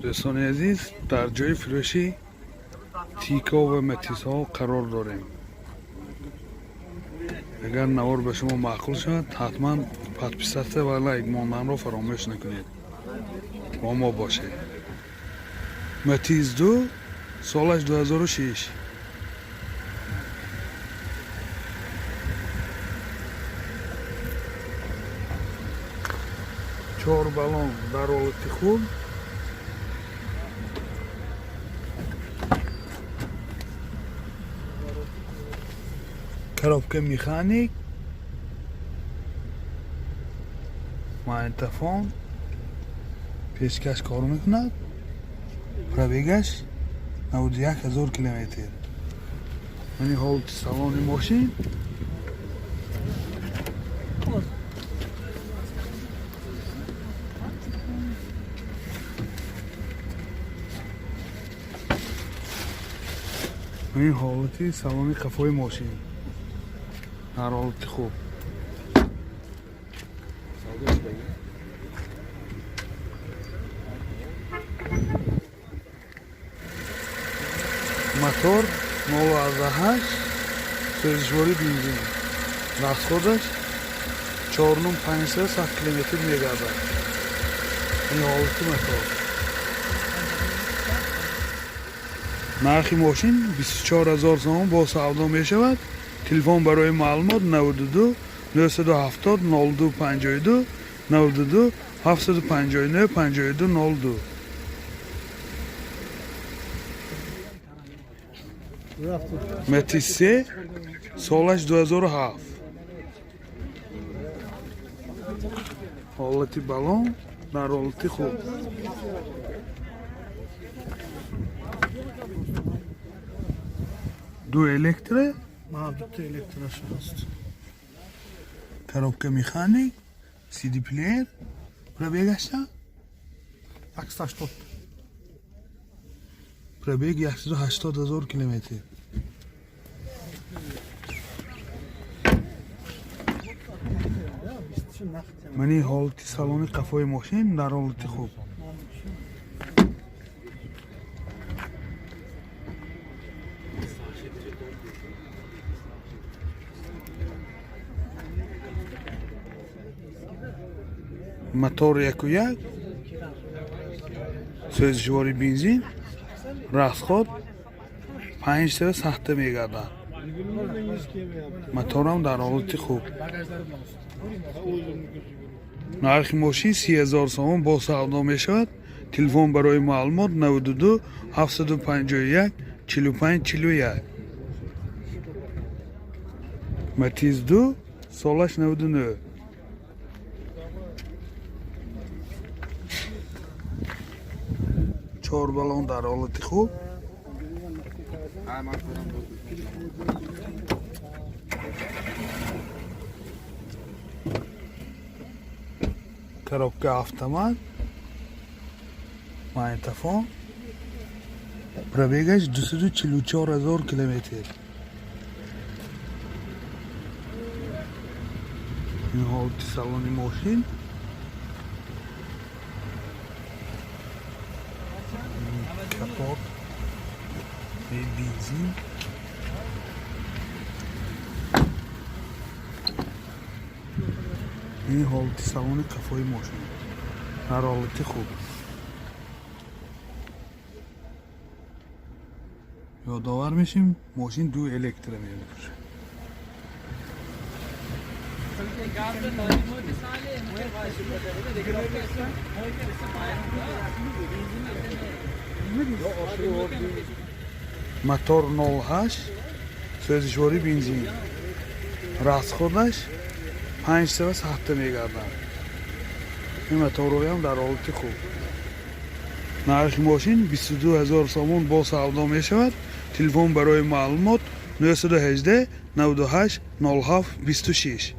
دوستان عزیز در جای فروشی تیکو و متیز ها قرار داریم. اگر نوار به شما معقول شد حتما подписаться و لایک ماندن رو فراموش نکنید. با ما باشید. متیز 2 سالش 2006. چهار بالون در حالت خوب. коробка механик, магнитофон, печкаш кор мекунад, пробегаш 91000 километр. Мани ҳолати салони мошин мани ҳолати салони қафои мошин дар ҳолати хуб. мотор 018 сӯзишвори бензин. расходаш 4500 км мегардад. ин ҳолати мотор. нархи мошин 24000 сомон бо савдо мешавад. телефон барои маълумот 92 970 02 52 92 759 52 02. matiz 3 солаш 2007. ҳолати балон дар ҳолати хуб. ду электро. Bitta elektroshi hozir. коробка механик, CD player, пробегашда 180. пробег 180000 километр. мани ҳолати салони қафои мошин дар ҳолати хуб. мотор 1.1 сӯзишвори бензин. расход 5 сахта мегардад. моторам дар ҳолати хуб. нархи мошин 30000 сомон бо савдо мешавад. телефон барои маълумот 92 751 45 41. matiz 2 солаш 99. چهار بالون در حالت خوب. коробка автомат, магнитофон, пробегаш 244000 километр. ин ҳолати салони мошин. капот бензин. ин ҳолати салони қафои мошин дар ҳолати хуб. ёдовар мешим мошин ду электро мебошад. мотор 08 сӯзишвори бензин. расходаш 5 сахта мегардад. ин мотороям дар ҳолати хуб. нархи мошин 22000 сомон бо савдо мешавад. телефон барои маълумот 918 98 07 26.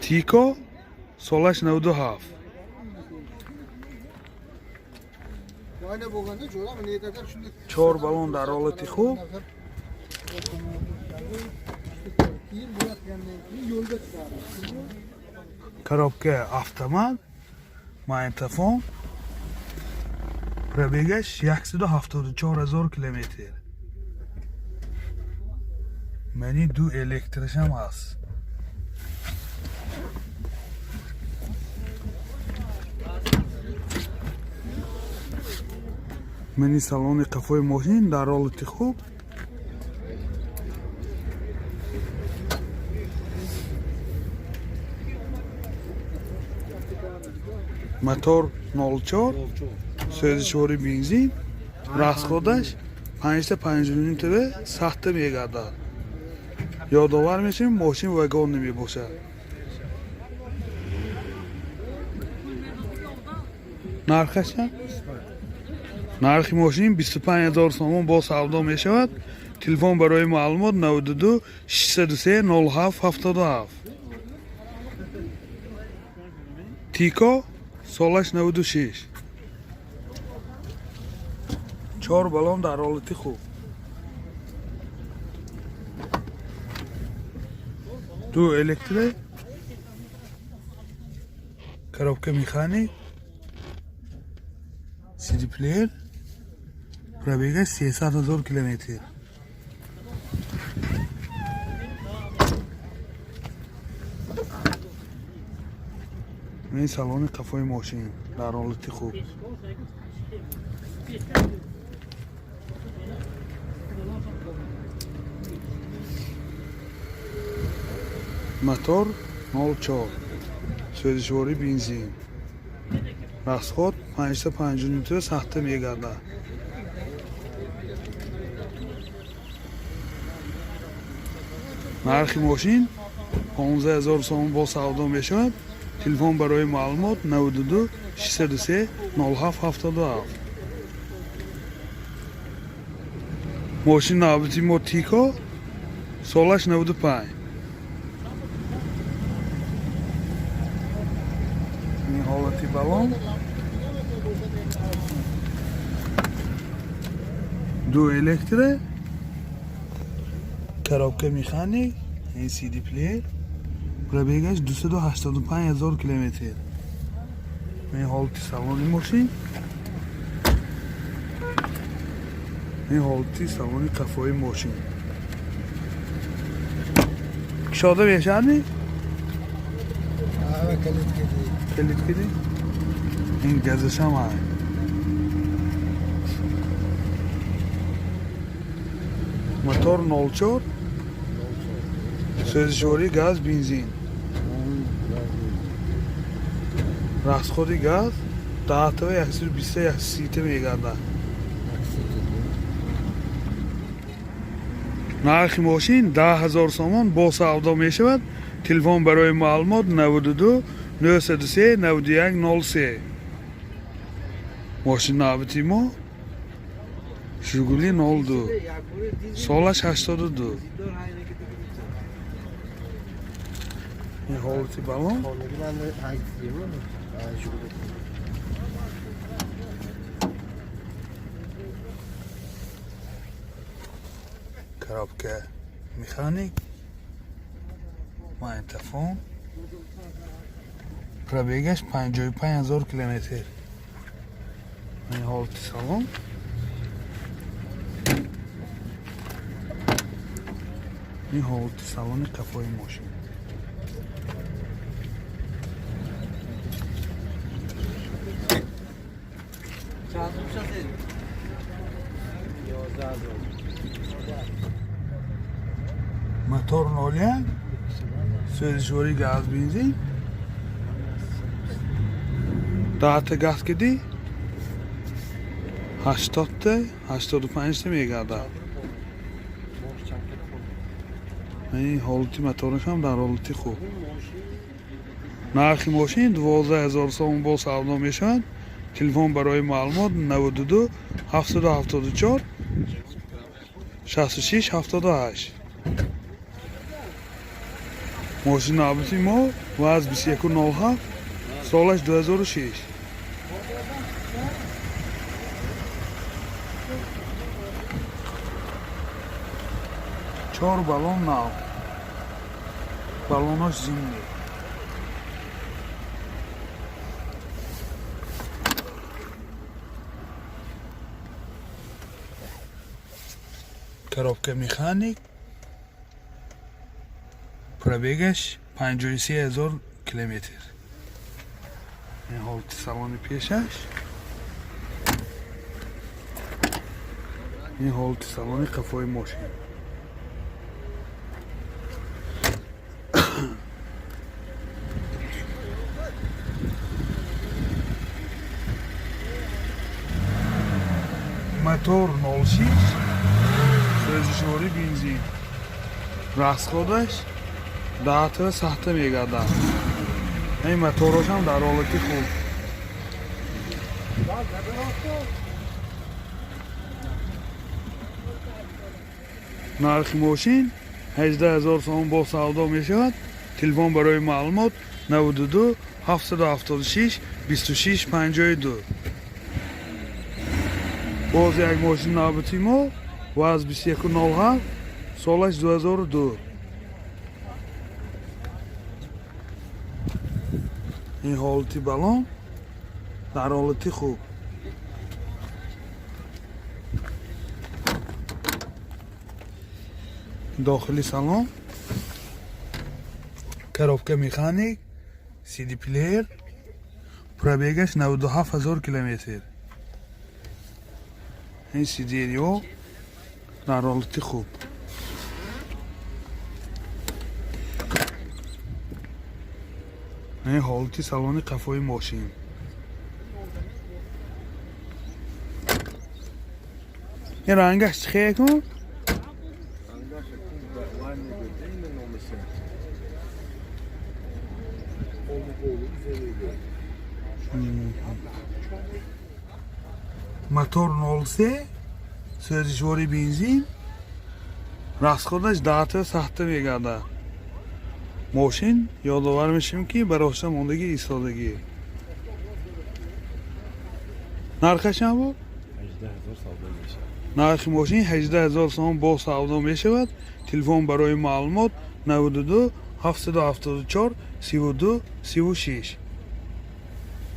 tiko солаш 97. چهار بالون در حالت خوب. коробка автомат, магнитофон, пробегаш 174,000 километр. Мани ду электришам ҳаст. Мани салони қафои мошин дар ҳолати хуб. мотор 04 сӯзишвори бензин, расходаш 5-5 литр сахта мегардад. ёдовар мешавем мошин вагонӣ мебошад. нархаша нархи мошин 25,000 сомон бо савдо мешавад. телефон барои маълумот 92 603 0777. tiko солаш 96. 4 балон дар ҳолати хуб. ду электро, коробка механик, CD плеер, пробегаш 300,000 километр. این салони қафои мошин дар ҳолати хуб. мотор 04 сӯзишвори бензин, расход 5-5 литр сахта мегардад. нархи мошин 15,000 сомон бо савдо мешавад. телефон барои маълумот 92 603 0777. мошин навбати мо tiko солаш 95. ин ҳолати балон, ду электро, коробка механик, ин CD плеер, пробегаш 285,000 километр. ин ҳолати салони мошин, ин ҳолати салони қафои мошин. кушода мешавад? کلید کردی؟ این گازش هم هست. موتور 04 سوزشوری گاز بنزین. расходи газ 10-120 мегардад. нархи мошин 10,000 сомон бо савдо мешавад. телефон барои маълумот 92 903 9103. мошин навбати мо Жигули 02 солаш 82. ин ҳолати балон, коробка механик, магнитофон, пробегаш 55,000 километр. ин ҳолати салон, ин ҳолати салони қафои мошин. мотор 01 сӯзишвори газ бензин, 10 газ кидӣ 80-85 мегардад. ин ҳолати моторашам дар ҳолати хуб. нархи мошин 12,000 сомон бо савдо мешавад. телефон барои маълумот 92 774 66 78. мошин навбати мо ваз 2107 солаш 2006. чор балон нав, балонош зимни. коробка механик, пробегаш 53000 километр. این حالت салони пешаш, این حالت салони қафои мошин. мотор 06, сӯзишвори бензин. расходаш 10 сахта мегардад. این موتورش هم در حالت خوب. نرخ ماشین 18000 سوم با سودا می شود. تلفن برای معلومات 92 776 26 52. باز یک ماشین نوبتی ما و از 2107 سالش 2002. این حالتی بالون در حالتی خوب. داخلی سالن коробка механик, CD player, пробегаш 97000 километр. این سیدیریو در حالتی خوب. این حالتی سالن قفای ماشین. این رنگش چیه کن؟ موتور 03 سوزشواری بنزین. расходаш 10 сахта мегардад. ماشین یادآور میشیم که براش موندگی ایستادگی. نرخش هم بود؟ 18000 سودا میشه. نرخ ماشین 18000 سوم با سودا میشود. تلفن برای معلومات 92 774 32 36.